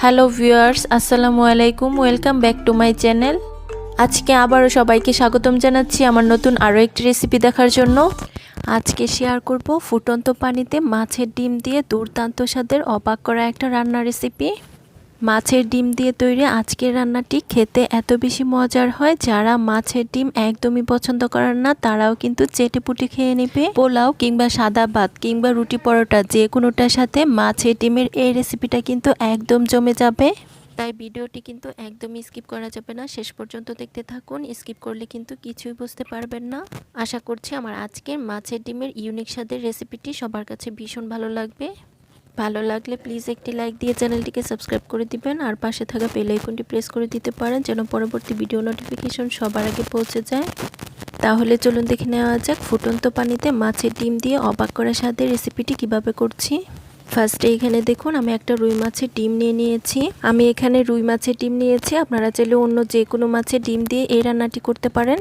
Hello viewers, আসসালামু আলাইকুম। Welcome back to my channel. আজকে আবারও সবাইকে স্বাগতম জানাচ্ছি আমার নতুন আরও একটি রেসিপি দেখার জন্য। আজকে শেয়ার করব ফুটন্ত পানিতে মাছের ডিম দিয়ে দুর্দান্ত স্বাদের অবাক করা একটা রান্নার রেসিপি। মাছের ডিম দিয়ে তৈরি আজকের রান্নাটি খেতে এত বেশি মজার হয়, যারা মাছের ডিম একদমই পছন্দ করেন না তারাও কিন্তু চেটেপুটে খেয়ে নেবে। পোলাও কিংবা সাদা ভাত কিংবা রুটি পরোটা যে কোনোটার সাথে মাছের ডিমের এই রেসিপিটা কিন্তু একদম জমে যাবে। তাই ভিডিওটি কিন্তু একদমই স্কিপ করা যাবে না, শেষ পর্যন্ত দেখতে থাকুন। স্কিপ করলে কিন্তু কিছুই বুঝতে পারবেন না। আশা করছি আমার আজকের মাছের ডিমের ইউনিক স্বাদের রেসিপিটি সবার কাছে ভীষণ ভালো লাগবে। ভালো লাগলে প্লিজ একটি লাইক দিয়ে চ্যানেলটিকে সাবস্ক্রাইব করে দিবেন, আর পাশে থাকা বেল আইকনটি প্রেস করে দিতে পারেন যেন পরবর্তী ভিডিও নোটিফিকেশন সবার আগে পৌঁছে যায়। তাহলে চলুন দেখে নেওয়া যাক ফুটন্ত পানিতে মাছের ডিম দিয়ে অবাক করা স্বাদের রেসিপিটি কিভাবে করছি। ফার্স্টে এখানে দেখুন আমি একটা রুই মাছের ডিম নিয়ে নিয়েছি। আমি এখানে রুই মাছের ডিম নিয়েছি, আপনারা চাইলে অন্য যে কোনো মাছের ডিম দিয়ে এই রান্নাটি করতে পারেন।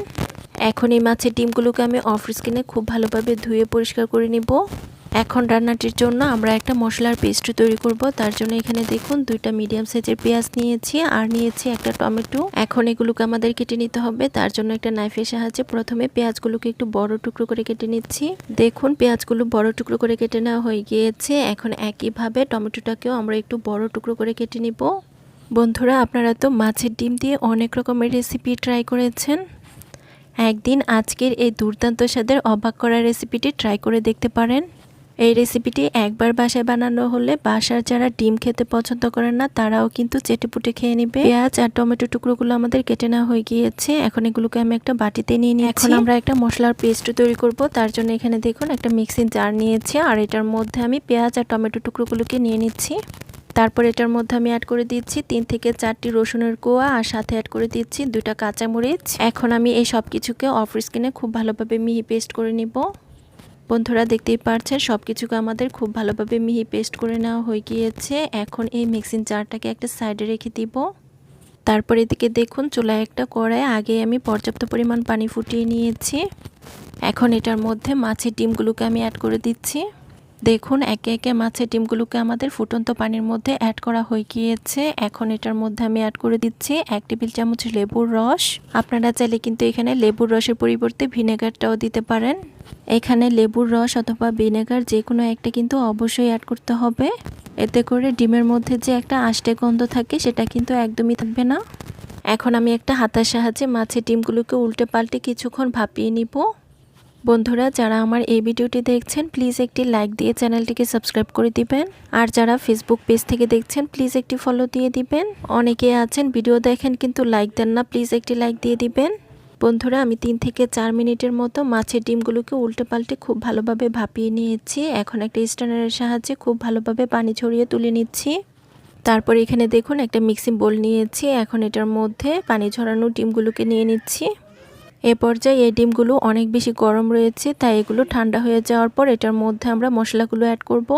এখন এই মাছের ডিমগুলোকে আমি অফ স্কিনে খুব ভালোভাবে ধুয়ে পরিষ্কার করে নিব। এখন রান্নাটির জন্য আমরা একটা মশলার পেস্ট তৈরি করব। তার জন্য এখানে দেখুন দুইটা মিডিয়াম সাইজের পেঁয়াজ নিয়েছি আর নিয়েছি একটা টমেটো। এখন এগুলোকে আমাদের কেটে নিতে হবে। তার জন্য একটা নাইফের সাহায্যে প্রথমে পেঁয়াজগুলোকে একটু বড় টুকরো করে কেটে নিচ্ছি। দেখুন পেঁয়াজগুলো বড় টুকরো করে কেটে নেওয়া হয়ে গিয়েছে। এখন একইভাবে টমেটোটাকেও আমরা একটু বড় টুকরো করে কেটে নিব। বন্ধুরা, আপনারা তো মাছের ডিম দিয়ে অনেক রকমের রেসিপি ট্রাই করেছেন, একদিন আজকের এই দুর্দান্ত স্বাদের অবাক করা রেসিপিটি ট্রাই করে দেখতে পারেন। এই রেসিপিটি একবার বাসায় বানানো হলে বাসার যারা ডিম খেতে পছন্দ করেন না তারাও কিন্তু চেটেপুটে খেয়ে নেবে। পেঁয়াজ আর টমেটো টুকরোগুলো আমাদের কেটে নেওয়া হয়ে গিয়েছে। এখন এগুলোকে আমি একটা বাটিতে নিয়ে নিয়েছি। এখন আমরা একটা মশলার পেস্ট তৈরি করব। তার জন্য এখানে দেখুন একটা মিক্সিং জার নিয়েছি, আর এটার মধ্যে আমি পেঁয়াজ আর টমেটো টুকরোগুলোকে নিয়ে নিচ্ছি। তারপর এটার মধ্যে আমি অ্যাড করে দিচ্ছি 3 থেকে 4টি রসুনের কোয়া, আর সাথে অ্যাড করে দিচ্ছি 2টা কাঁচামরিচ। এখন আমি এই সব কিছুকে অফ স্কিনে খুব ভালোভাবে মিহি পেস্ট করে নিব। বন্ধুরা, দেখতেই পাচ্ছেন সব কিছুকে আমাদের খুব ভালোভাবে মিহি পেস্ট করে নেওয়া হয়ে গিয়েছে। এখন এই মিক্সিং জারটাকে একটা সাইডে রেখে দিব। তারপর এদিকে দেখুন চুলায় একটা কড়াই আগে আমি পর্যাপ্ত পরিমাণ পানি ফুটিয়ে নিয়েছি। এখন এটার মধ্যে মাছের ডিমগুলোকে আমি অ্যাড করে দিচ্ছি। দেখুন একে একে মাছের ডিমগুলোকে আমাদের ফুটন্ত পানির মধ্যে অ্যাড করা হয়ে গিয়েছে। এখন এটার মধ্যে আমি অ্যাড করে দিচ্ছি 1 টেবিল চামচ লেবুর রস। আপনারা চাইলে কিন্তু এখানে লেবুর রসের পরিবর্তে ভিনেগারটাও দিতে পারেন। এখানে লেবুর রস অথবা ভিনেগার যে কোনো একটা কিন্তু অবশ্যই অ্যাড করতে হবে। এতে করে ডিমের মধ্যে যে একটা আষ্টে গন্ধ থাকে সেটা কিন্তু একদমই থাকবে না। এখন আমি একটা হাতার সাহায্যে মাছের ডিমগুলোকে উল্টে পাল্টে কিছুক্ষণ ভাপিয়ে নিব। বন্ধুরা, যারা আমার এই ভিডিওটি দেখছেন প্লিজ একটি লাইক দিয়ে চ্যানেলটিকে সাবস্ক্রাইব করে দিবেন, আর যারা ফেসবুক পেজ থেকে দেখছেন প্লিজ একটি ফলো দিয়ে দিবেন। অনেকে আছেন ভিডিও দেখেন কিন্তু লাইক দেন না, প্লিজ একটি লাইক দিয়ে দিবেন। বন্ধুরা, আমি 3 থেকে 4 মিনিটের মতো মাছের ডিমগুলোকে উল্টে পাল্টে খুব ভালোভাবে ভাপিয়ে নিয়েছি। এখন একটা স্ট্যানারের সাহায্যে খুব ভালোভাবে পানি ছড়িয়ে তুলে নিচ্ছি। তারপর এখানে দেখুন একটা মিক্সিং বোল নিয়েছি। এখন এটার মধ্যে পানি ঝরানো ডিমগুলোকে নিয়ে নিচ্ছি। এ পর্যায়ে এই ডিমগুলো অনেক বেশি গরম রয়েছে, তাই এগুলো ঠান্ডা হয়ে যাওয়ার পর এটার মধ্যে আমরা মশলাগুলো অ্যাড করব।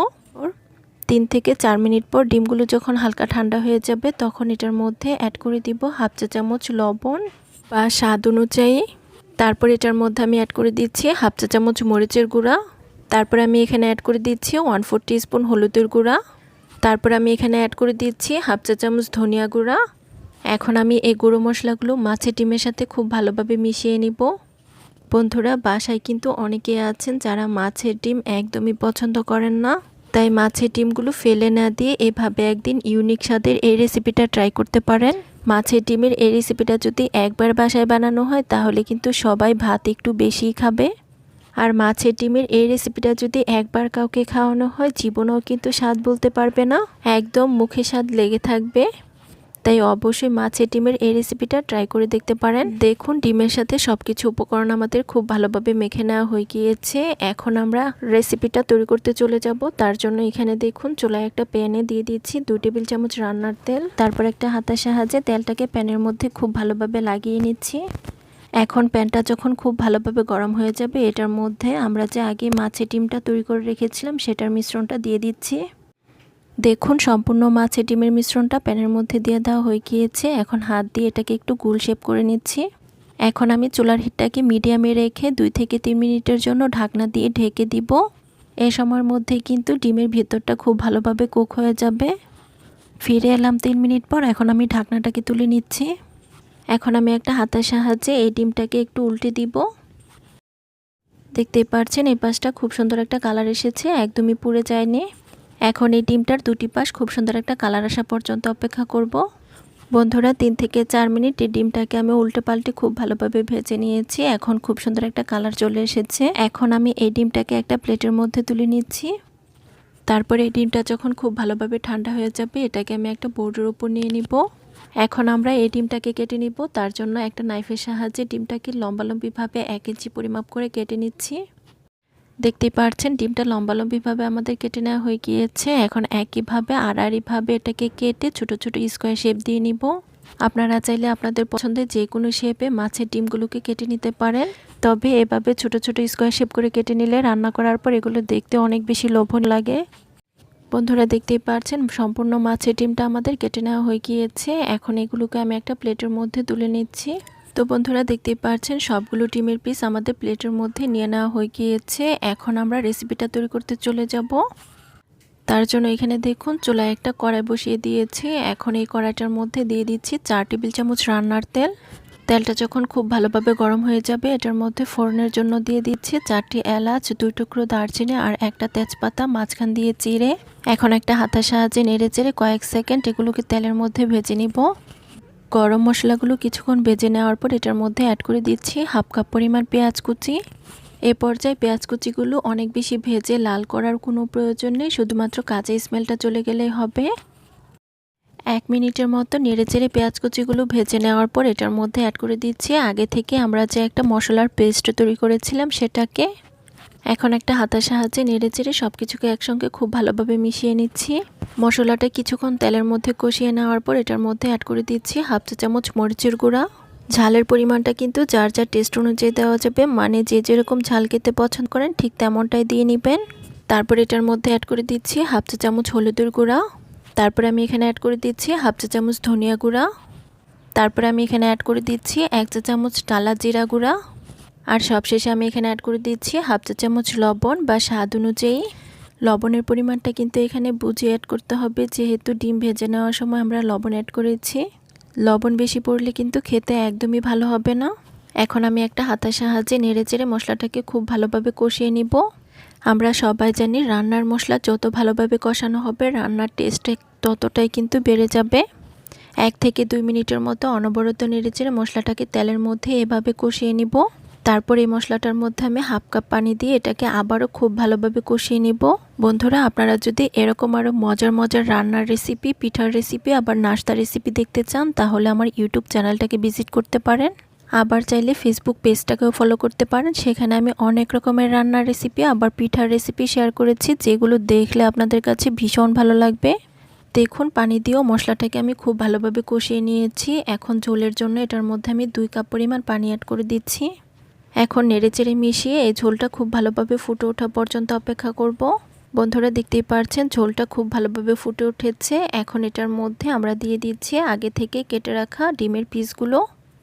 3 থেকে 4 মিনিট পর ডিমগুলো যখন হালকা ঠান্ডা হয়ে যাবে তখন এটার মধ্যে অ্যাড করে দিব 1/2 চা চামচ লবণ বা স্বাদ অনুযায়ী। তারপর এটার মধ্যে আমি অ্যাড করে দিচ্ছি 1/2 চা চামচ মরিচের গুঁড়া। তারপর আমি এখানে অ্যাড করে দিচ্ছি 1/4 টিস্পুন হলুদের গুঁড়া। তারপর আমি এখানে অ্যাড করে দিচ্ছি 1/2 চা চামচ ধনিয়া গুঁড়া। এখন আমি এই গুঁড়ো মশলাগুলো মাছের ডিমের সাথে খুব ভালোভাবে মিশিয়ে নিব। বন্ধুরা, বাসায় কিন্তু অনেকে আছেন যারা মাছের ডিম একদমই পছন্দ করেন না, তাই মাছের ডিমগুলো ফেলে না দিয়ে এভাবে একদিন ইউনিক স্বাদের এই রেসিপিটা ট্রাই করতে পারেন। মাছের ডিমের এই রেসিপিটা যদি একবার বাসায় বানানো হয় তাহলে কিন্তু সবাই ভাত একটু বেশিই খাবে। আর মাছের ডিমের এই রেসিপিটা যদি একবার কাউকে খাওয়ানো হয় জীবনেও কিন্তু স্বাদ বলতে পারবে না, একদম মুখে স্বাদ লেগে থাকবে। তাই অবশ্যই মাছের ডিমের এই রেসিপিটা ট্রাই করে দেখতে পারেন। দেখুন ডিমের সাথে সবকিছু উপকরণ আমাদের খুব ভালোভাবে মেখে নেওয়া হয়ে গিয়েছে। এখন আমরা রেসিপিটা তৈরি করতে চলে যাব। তার জন্য এখানে দেখুন চুলায় একটা প্যানে দিয়ে দিচ্ছি 2 টেবিল চামচ রান্নার তেল। তারপর একটা হাতার সাহায্যে তেলটাকে প্যানের মধ্যে খুব ভালোভাবে লাগিয়ে নিচ্ছি। এখন প্যানটা যখন খুব ভালোভাবে গরম হয়ে যাবে এটার মধ্যে আমরা যে আগে মাছের ডিমটা তৈরি করে রেখেছিলাম সেটার মিশ্রণটা দিয়ে দিচ্ছি। দেখুন সম্পূর্ণ মাছের ডিমের মিশ্রণটা প্যানের মধ্যে দিয়ে দেওয়া হয়ে গিয়েছে। এখন হাত দিয়ে এটাকে একটু গোল শেপ করে নিচ্ছি। এখন আমি চুলার হিটটাকে মিডিয়ামে রেখে 2 থেকে 3 মিনিটের জন্য ঢাকনা দিয়ে ঢেকে দিব। এই সময়ের মধ্যে কিন্তু ডিমের ভেতরটা খুব ভালোভাবে কুক হয়ে যাবে। ফিরে এলাম 3 মিনিট পর। এখন আমি ঢাকনাটাকে তুলে নিচ্ছি। এখন আমি একটা হাতার সাহায্যে এই ডিমটাকে একটু উল্টে দিব। দেখতেই পাচ্ছেন এই পাশটা খুব সুন্দর একটা কালার এসেছে, একদমই পুড়ে যায়নি। এখন এই ডিমটার দুটি পাশ খুব সুন্দর একটা কালার আসা পর্যন্ত অপেক্ষা করব। বন্ধুরা 3 থেকে 4 মিনিট এই ডিমটাকে আমি উল্টে পাল্টে খুব ভালোভাবে ভেজে নিয়েছি। এখন খুব সুন্দর একটা কালার চলে এসেছে। এখন আমি এই ডিমটাকে একটা প্লেটের মধ্যে তুলে নিচ্ছি। তারপরে এই ডিমটা যখন খুব ভালোভাবে ঠান্ডা হয়ে যাবে এটাকে আমি একটা বোর্ডের উপর নিয়ে নিব। এখন আমরা এই ডিমটাকে কেটে নিব। তার জন্য একটা নাইফের সাহায্যে ডিমটাকে লম্বালম্বিভাবে 1 ইঞ্চি পরিমাপ করে কেটে নিচ্ছি। দেখতেই পাচ্ছেন ডিমটা লম্বালম্বিভাবে আমাদের কেটে নেওয়া হয়ে গিয়েছে। এখন একইভাবে আড়াআড়িভাবে এটাকে কেটে ছোট ছোট স্কোয়ার শেপ দিয়ে নিব। আপনারা চাইলে আপনাদের পছন্দের যে কোনো শেপে মাছের ডিমগুলোকে কেটে নিতে পারেন। তবে এভাবে ছোট ছোট স্কোয়ার শেপ করে কেটে নিলে রান্না করার পর এগুলো দেখতে অনেক বেশি লোভনীয় লাগে। বন্ধুরা দেখতেই পাচ্ছেন সম্পূর্ণ মাছের ডিমটা আমাদের কেটে নেওয়া হয়ে গিয়েছে। এখন এগুলোকে আমি একটা প্লেটের মধ্যে তুলে নিচ্ছি। তো বন্ধুরা দেখতেই পাচ্ছেন সবগুলো ডিমের পিস আমাদের প্লেটের মধ্যে নিয়ে নেওয়া হয়ে গিয়েছে। এখন আমরা রেসিপিটা তৈরি করতে চলে যাব। তার জন্য এখানে দেখুন চুলায় একটা কড়াই বসিয়ে দিয়েছি। এখন এই কড়াইটার মধ্যে দিয়ে দিচ্ছি 4 টেবিল চামচ রান্নার তেল। তেলটা যখন খুব ভালোভাবে গরম হয়ে যাবে এটার মধ্যে ফোড়নের জন্য দিয়ে দিচ্ছি 4টি এলাচ, 2 টুকরো দারচিনি আর একটা তেজপাতা মাঝখান দিয়ে চিড়ে। এখন একটা হাতার সাহায্যে নেড়ে চেড়ে কয়েক সেকেন্ড এগুলোকে তেলের মধ্যে ভেজে নিব। গরম মশলাগুলো কিছুক্ষণ ভেজে নেওয়ার পর এটার মধ্যে অ্যাড করে দিচ্ছি হাফ কাপ পরিমাণ পেঁয়াজ কুচি। এই পর্যায়ে পেঁয়াজ কুচিগুলো অনেক বেশি ভেজে লাল করার কোনো প্রয়োজন নেই, শুধুমাত্র কাঁচা স্মেলটা চলে গেলেই হবে। 1 মিনিটের মতো নেড়েচেড়ে পেঁয়াজ কুচিগুলো ভেজে নেওয়ার পর এটার মধ্যে অ্যাড করে দিচ্ছি আগে থেকে আমরা যে একটা মশলার পেস্ট তৈরি করেছিলাম সেটাকে। এখন একটা হাতার সাহায্যে নেড়েচেড়ে সব কিছুকে একসঙ্গে খুব ভালোভাবে মিশিয়ে নিচ্ছি। মশলাটা কিছুক্ষণ তেলের মধ্যে কষিয়ে নেওয়ার পর এটার মধ্যে অ্যাড করে দিচ্ছি হাফ চা চামচ মরিচের গুঁড়া। ঝালের পরিমাণটা কিন্তু যার যার টেস্ট অনুযায়ী দেওয়া যাবে, মানে যে যেরকম ঝাল খেতে পছন্দ করেন ঠিক তেমনটাই দিয়ে নেবেন। তারপর এটার মধ্যে অ্যাড করে দিচ্ছি হাফ চা চামচ হলুদের গুঁড়া। তারপরে আমি এখানে অ্যাড করে দিচ্ছি হাফ চা চামচ ধনিয়া গুঁড়া। তারপরে আমি এখানে অ্যাড করে দিচ্ছি 1 চা চামচ টালা জিরা গুঁড়া। আর সবশেষে আমি এখানে অ্যাড করে দিচ্ছি হাফ চা চামচ লবণ বা স্বাদ অনুযায়ী। লবণের পরিমাণটা কিন্তু এখানে বুঝে অ্যাড করতে হবে, যেহেতু ডিম ভেজে নেওয়ার সময় আমরা লবণ অ্যাড করেছি। লবণ বেশি পড়লে কিন্তু খেতে একদমই ভালো হবে না। এখন আমি একটা হাতার সাহায্যে নেড়েচেড়ে মশলাটাকে খুব ভালোভাবে কষিয়ে নিব। আমরা সবাই জানি রান্নার মশলা যত ভালোভাবে কষানো হবে রান্নার টেস্ট ততটাই কিন্তু বেড়ে যাবে। 1 থেকে 2 মিনিটের মতো অনবরত নেড়েচেড়ে মশলাটাকে তেলের মধ্যে এভাবে কষিয়ে নিব। তারপর এই মশলাটার মধ্যে আমি হাফ কাপ পানি দিয়ে এটাকে আবারও খুব ভালোভাবে কষিয়ে নিব। বন্ধুরা আপনারা যদি এরকম আরও মজার মজার রান্নার রেসিপি, পিঠার রেসিপি, আবার নাস্তা রেসিপি দেখতে চান তাহলে আমার ইউটিউব চ্যানেলটাকে ভিজিট করতে পারেন। আবার চাইলে ফেসবুক পেজটাকেও ফলো করতে পারেন, সেখানে আমি অনেক রকমের রান্নার রেসিপি আবার পিঠার রেসিপি শেয়ার করেছি, যেগুলো দেখলে আপনাদের কাছে ভীষণ ভালো লাগবে। দেখুন পানি দিয়েও মশলাটাকে আমি খুব ভালোভাবে কষিয়ে নিয়েছি। এখন ঝোলের জন্য এটার মধ্যে আমি 2 কাপ পরিমাণ পানি অ্যাড করে দিচ্ছি। এখন নেড়েচেড়ে মিশিয়ে এই ঝোলটা খুব ভালোভাবে ফুটে ওঠা পর্যন্ত অপেক্ষা করব। বন্ধুরা দেখতেই পাচ্ছেন ঝোলটা খুব ভালোভাবে ফুটে উঠেছে। এখন এটার মধ্যে আমরা দিয়ে দিচ্ছি আগে থেকে কেটে রাখা ডিমের পিসগুলো।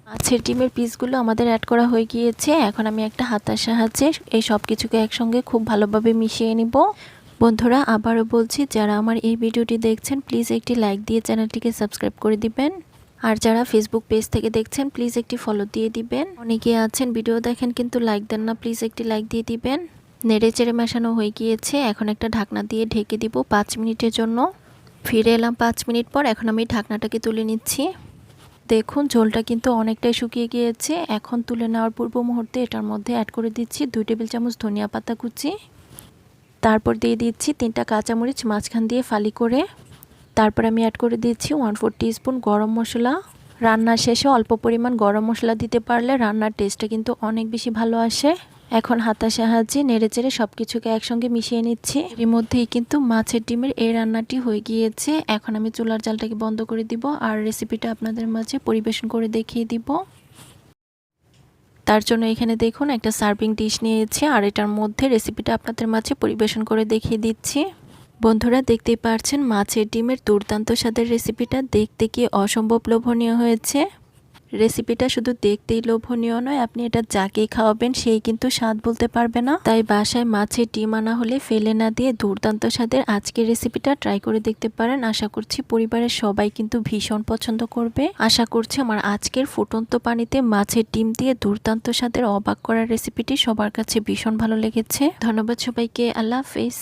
মাছের ডিমের পিসগুলো আমাদের অ্যাড করা হয়ে গিয়েছে। এখন আমি একটা হাতার সাহায্যে এই সব কিছুকে একসঙ্গে খুব ভালোভাবে মিশিয়ে নিব। বন্ধুরা আবারও বলছি, যারা আমার এই ভিডিওটি দেখছেন প্লিজ একটি লাইক দিয়ে চ্যানেলটিকে সাবস্ক্রাইব করে দিবেন। আর যারা ফেসবুক পেজ থেকে দেখছেন প্লিজ একটি ফলো দিয়ে দিবেন। অনেকে আছেন ভিডিও দেখেন কিন্তু লাইক দেন না, প্লিজ একটি লাইক দিয়ে দিবেন। নেড়েচেড়ে মেশানো হয়ে গিয়েছে। এখন একটা ঢাকনা দিয়ে ঢেকে দিব 5 মিনিটের জন্য। ফিরে এলাম 5 মিনিট পর। এখন আমি ঢাকনাটাকে তুলে নিচ্ছি। দেখুন ঝোলটা কিন্তু অনেকটাই শুকিয়ে গিয়েছে। এখন তুলে নেওয়ার পূর্ব মুহূর্তে এটার মধ্যে অ্যাড করে দিচ্ছি 2 টেবিল চামচ ধনিয়া পাতা কুচি। তারপর দিয়ে দিচ্ছি 3টা কাঁচামরিচ মাঝখান দিয়ে ফালি করে। তারপর আমি অ্যাড করে দিচ্ছি 1/4 টিস্পুন গরম মশলা। রান্নার শেষে অল্প পরিমাণ গরম মশলা দিতে পারলে রান্নার টেস্টটা কিন্তু অনেক বেশি ভালো আসে। এখন হাতার সাহায্যে নেড়েচেড়ে সব কিছুকে একসঙ্গে মিশিয়ে নিচ্ছি। এর মধ্যেই কিন্তু মাছের ডিমের এই রান্নাটি হয়ে গিয়েছে। এখন আমি চুলার জালটাকে বন্ধ করে দিব আর রেসিপিটা আপনাদের মাঝে পরিবেশন করে দেখিয়ে দিব। তার জন্য এখানে দেখুন একটা সার্ভিং ডিশ নিয়েছি আর এটার মধ্যে রেসিপিটা আপনাদের মাঝে পরিবেশন করে দেখিয়ে দিচ্ছি। বন্ধুরা দেখতেই পাচ্ছেন মাছের ডিমের দুর্দান্ত স্বাদের রেসিপিটা দেখতে কি অসম্ভব লোভনীয় হয়েছে। রেসিপিটা শুধু দেখতেই লোভনীয় নয়, আপনি এটা যাকেই খাওয়াবেন সেই কিন্তু স্বাদ বলতে পারবে না। তাই বাসায় মাছের ডিম আনা হলে ফেলে না দিয়ে দুর্দান্ত স্বাদের আজকের রেসিপিটা ট্রাই করে দেখতে পারেন। আশা করছি পরিবারের সবাই কিন্তু ভীষণ পছন্দ করবে। আশা করছি আমার আজকের ফুটন্ত পানিতে মাছের ডিম দিয়ে দুর্দান্ত স্বাদের অবাক করার রেসিপিটি সবার কাছে ভীষণ ভালো লেগেছে। ধন্যবাদ সবাইকে, আল্লাহ হাফেজ।